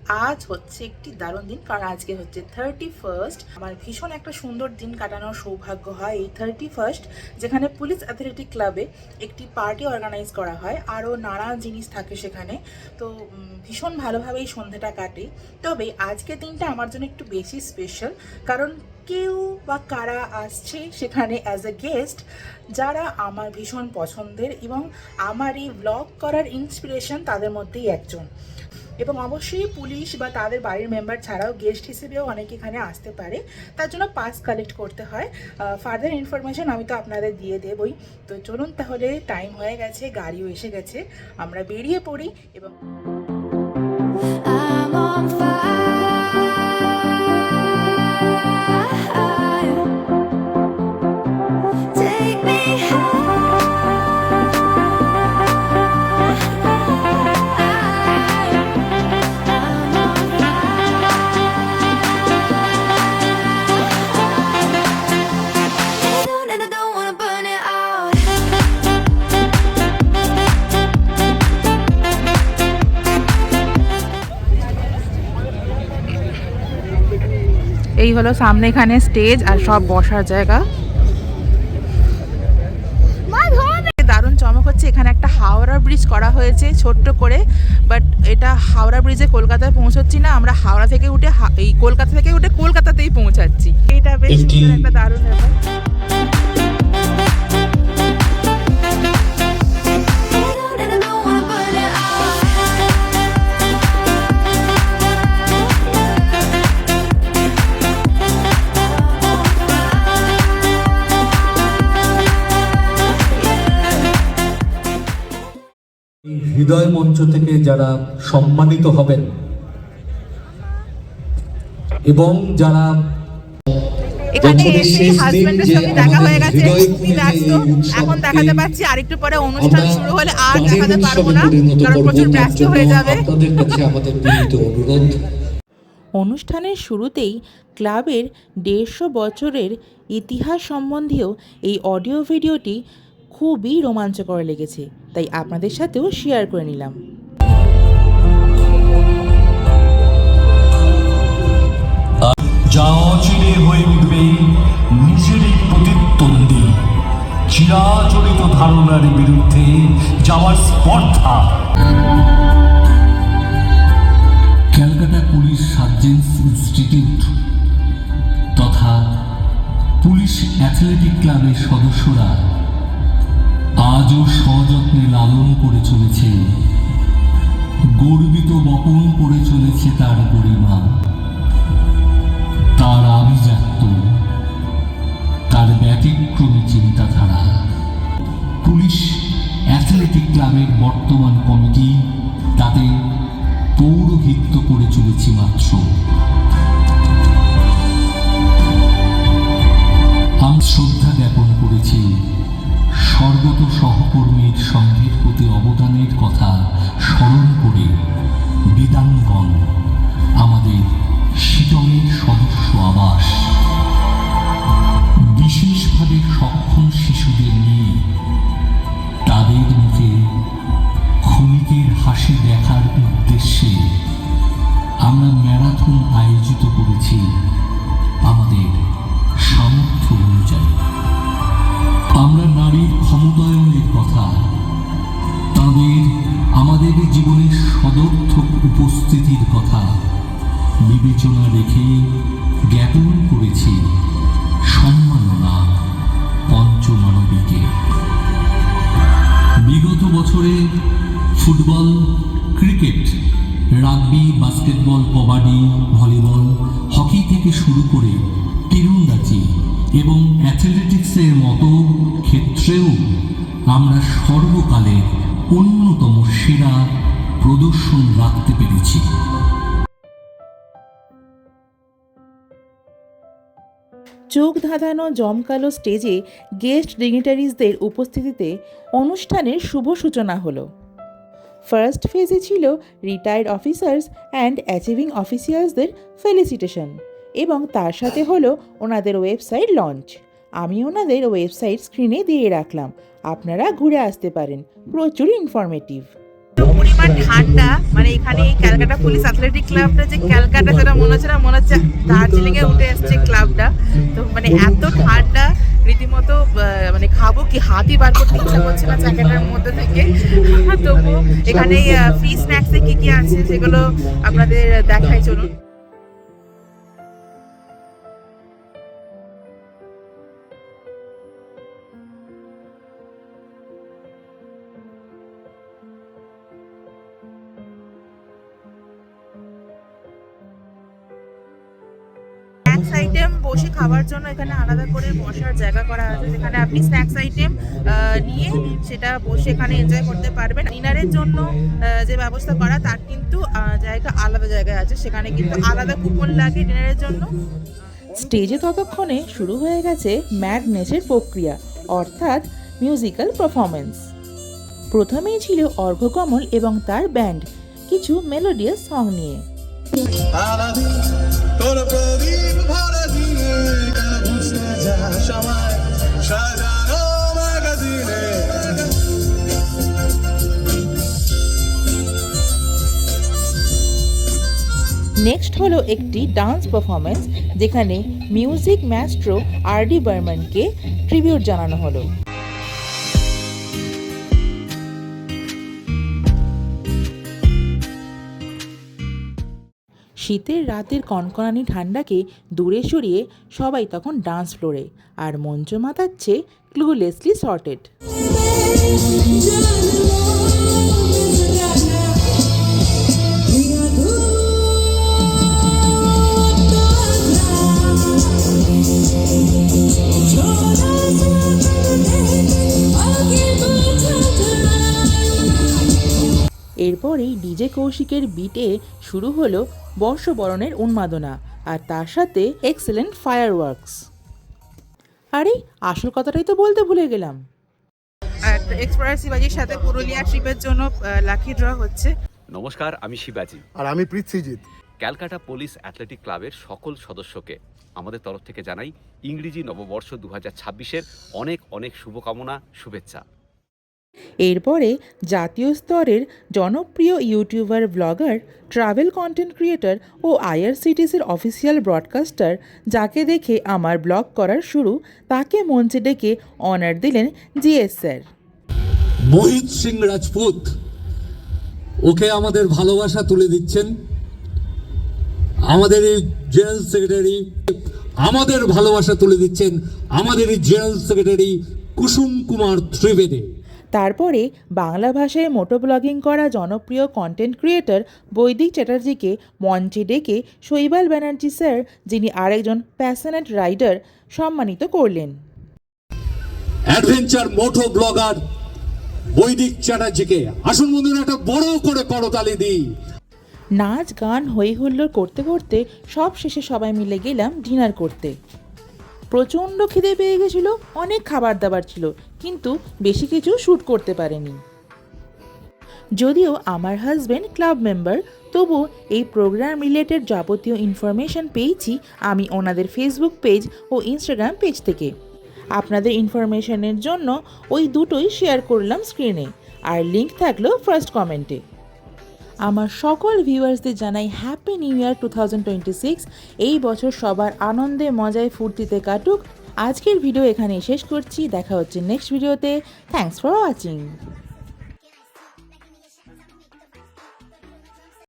আজ হচ্ছে একটি দারুণ দিন, কারণ আজকে হচ্ছে 31st। আমার ভীষণ একটা সুন্দর দিন কাটানোর সৌভাগ্য হয় এই 31st, যেখানে পুলিশ অ্যাথলেটিক ক্লাবে একটি পার্টি অর্গানাইজ করা হয়, আরও নানা জিনিস থাকে সেখানে। তো ভীষণ ভালোভাবে এই সন্ধ্যাটা কাটে। তবে আজকের দিনটা আমার জন্য একটু বেশি স্পেশাল, কারণ কেউ বা কারা আসছে সেখানে অ্যাজ এ গেস্ট, যারা আমার ভীষণ পছন্দের এবং আমার এই ব্লগ করার ইন্সপিরেশন তাদের মধ্যেই একজন। এবং অবশ্যই পুলিশ বা তাদের বাড়ির মেম্বার ছাড়াও গেস্ট হিসেবেও অনেকে এখানে আসতে পারে, তার জন্য পাস কালেক্ট করতে হয়। ফার্দার ইনফরমেশন আমি তো আপনাদের দিয়ে দেবই। তো চলুন তাহলে, টাইম হয়ে গেছে, গাড়িও এসে গেছে, আমরা বেরিয়ে পড়ি। এবং এই হলো সামনে এখানে স্টেজ আর সব বসার জায়গা। দারুণ চমক হচ্ছে, এখানে একটা হাওড়া ব্রিজ করা হয়েছে ছোট্ট করে, বাট এটা হাওড়া ব্রিজে কলকাতায় পৌঁছচ্ছি না, আমরা হাওড়া থেকে উঠে এই কলকাতা থেকে উঠে কলকাতাতেই পৌঁছাচ্ছি। এটা বেশ একটা দারুণ ব্যাপার। হৃদয় মঞ্চ থেকে যারা সম্মানিত হবেন এবং যারা এখানে এসে হাজবেন্ডের সঙ্গে দেখা হয়ে গেছে, খুবই ব্যস্ত। এখন দেখাতে পাচ্ছি, আরেকটু পরে অনুষ্ঠান শুরু হলে আর দেখাতে পারবো না, কারণ প্রচুর ব্যস্ত হয়ে যাবে। আপনাদের কাছে আমাদের বিনীত অনুরোধ। অনুষ্ঠানের শুরুতেই ক্লাবের 150 বছরের ইতিহাস সম্বন্ধীয় এই অডিও ভিডিওটি খুবই রোমাঞ্চকর লেগেছে, তাই আপনাদের সাথেও শেয়ার করে নিলাম। যা অচিরে হয়ে উঠবে নিজেরই প্রতিদ্বন্দ্বী, চিরাচরিত ধারণার বিরুদ্ধে যাওয়ার স্পর্ধা। ক্যালকাটা পুলিশ সার্জেন্টস ইনস্টিটিউট তথা পুলিশ অ্যাথলেটিক ক্লাবের সদস্যরা আজও সযত্নে লালন করে চলেছে, গর্বিত বপন করে চলেছে তার গরিমা, তার আভিজাত্য, তার ব্যতিক্রমী চিন্তাধারা। পুলিশ অ্যাথলেটিক ক্লাবের বর্তমান কমিটি তাতে পৌরোহিত্য করে চলেছে মাত্র। আমি শ্রদ্ধা জ্ঞাপন করেছি স্বর্গত সহকর্মীর সংঘের প্রতি অবদানের কথা স্মরণ করে বিদাঙ্গন আমাদের শীতলের সদস্য আবাস, বিশেষভাবে সক্ষম শিশুদের নিয়ে তাদের মুখে ক্ষণিকের হাসি দেখার উদ্দেশ্যে আমরা ম্যারাথন আয়োজিত করেছি আমাদের সামর্থ্য অনুযায়ী। আমরা নারীর ক্ষমতায়নের কথা, তাদের আমাদের জীবনের সদর্থক উপস্থিতির কথা বিবেচনা রেখে জ্ঞাপন করেছি সম্মাননা পঞ্চমানবীকে। বিগত বছরে football, cricket, rugby, basketball, kabaddi, volleyball, hockey থেকে শুরু করে তীরন্দাজি এবং অ্যাথলেটিক্সের মতো ক্ষেত্রেও আমরা সর্বকালের অন্যতম সেরা প্রদর্শন রাখতে পেরেছি। চোখ ধাঁধানো জমকালো স্টেজে গেস্ট ডিগনিটারিজদের উপস্থিতিতে অনুষ্ঠানের শুভ সূচনা হলো। ফার্স্ট ফেজে ছিল রিটায়ার্ড অফিসার্স অ্যান্ড অ্যাচিভিং অফিসিয়ালসদের ফেলিসিটেশন, এবং তার সাথে হলো ওনাদের ওয়েবসাইট লঞ্চ। আমি ওনাদের ওয়েবসাইট স্ক্রিনে দিয়ে রাখলাম, আপনারা ঘুরে আসতে পারেন, প্রচুর ইনফরমেটিভ। পরিমাণ ঠান্ডা, মানে এখানে এই ক্যালকাটা পুলিশ অ্যাথলেটিক ক্লাবটা যে ক্যালকাটা সেটা মনে হচ্ছে দার্জিলিং এ উঠে এসছে ক্লাবটা। তো মানে এত ঠান্ডা রীতিমতো মানে খাবো কি হাতই বার করতে ইচ্ছা করছে না জ্যাকেটের মধ্যে থেকে। তবু এখানে ফ্রি স্ন্যাক্সে কি কি আছে সেগুলো আপনাদের দেখাই চলুন। স্ন্যাক্স আইটেম বসে খাওয়ার জন্য এখানে আলাদা করে বসার জায়গা করা আছে, যেখানে আপনি স্ন্যাক্স আইটেম নিয়ে সেটা বসে এখানে এনজয় করতে পারবেন। ডিনারের জন্য যে ব্যবস্থা করা তার কিন্তু জায়গা আলাদা জায়গায় আছে, সেখানে কিন্তু আলাদা কুপন লাগে ডিনারের জন্য। স্টেজে ততক্ষণে শুরু হয়ে গেছে ম্যাডনেসের প্রক্রিয়া, অর্থাৎ মিউজিক্যাল পারফরমেন্স। প্রথমেই ছিল অর্ঘ্যকমল এবং তার ব্যান্ড কিছু মেলোডিয়াস সং নিয়ে। নেক্সট হলো একটি ডান্স পারফরমেন্স, যেখানে মিউজিক ম্যাস্ট্রো আর.ডি. বর্মনকে ট্রিবিউট জানানো হলো। শীতের রাতের কনকনানি ঠান্ডাকে দূরে সরিয়ে সবাই তখন ডান্স ফ্লোরে, আর মঞ্চ মাতাচ্ছে ক্লুলেসলি সর্টেড। এরপরেই ডিজে কৌশিকের বিটে শুরু হলো বর্ষবরণের উন্মাদনা, আর তার সাথে এক্সেলেন্ট ফায়ারওয়ার্কস। আরে আসল কথাটাই তো বলতে ভুলে গেলাম। এক্সপ্লোরার শিবাজির সাথে পুরুলিয়া ট্রিপের জন্য লাকি ড্র হচ্ছে। নমস্কার, আমি শিবাজি আর আমি পৃথ্বীজিৎ। ক্যালকাটা পুলিশ অ্যাথলেটিক ক্লাবের সকল সদস্যকে আমাদের তরফ থেকে জানাই ইংরেজি নববর্ষ 2026-এর অনেক অনেক শুভকামনা, শুভেচ্ছা। এরপরে জাতীয় স্তরের জনপ্রিয় YouTuber, blogger, travel content creator ও আইআরসিটিসির অফিসিয়াল ব্রডকাস্টার, যাকে দেখে আমার ব্লগ করার শুরু, তাকে মঞ্চে ডেকে অনার দিলেন জিএস স্যার। মোহিত সিং রাজপুত ওকে আমাদের ভালোবাসা তুলে দিচ্ছেন। আমাদের এই জেনারেল সেক্রেটারি আমাদের ভালোবাসা তুলে দিচ্ছেন আমাদের এই জেনারেল সেক্রেটারি কুসুম কুমার ত্রিবেদী। তারপরে বাংলা ভাষায় মোটো ব্লগিং করা জনপ্রিয় কন্টেন্ট ক্রিয়েটর বৈদিক চ্যাটার্জিকে মঞ্চে ডেকে শৈবাল ব্যানার্জি স্যার, যিনি আরেকজন প্যাশনেট রাইডার, সম্মানিত করলেন। অ্যাডভেঞ্চার মোটো ব্লগার বৈদিক চ্যাটার্জিকে আসুন বন্ধুরা একটা বড় করে করতালি দিই। নাচ গান হই হুল্লোড় করতে করতে সব শেষে সবাই মিলে গেলাম ডিনার করতে। প্রচণ্ড খিদে পেয়ে গেছিলো, অনেক খাবার দাবার ছিল, কিন্তু বেশি কিছু শ্যুট করতে পারেনি। যদিও আমার হাজব্যান্ড ক্লাব মেম্বার, তবু এই প্রোগ্রাম রিলেটেড যাবতীয় ইনফরমেশন পেয়েছি আমি ওনাদের ফেসবুক পেজ ও ইনস্টাগ্রাম পেজ থেকে। আপনাদের ইনফরমেশনের জন্য ওই দুটোই শেয়ার করলাম স্ক্রিনে, আর লিঙ্ক থাকলো ফার্স্ট কমেন্টে। আমার সকল ভিউয়ার্সদের জানাই হ্যাপি নিউ ইয়ার 2026। এই বছর সবার আনন্দে মজায় ফুর্তিতে কাটুক। আজকের ভিডিও এখানেই শেষ করছি, দেখা হচ্ছে নেক্সট ভিডিওতে। Thanks for watching.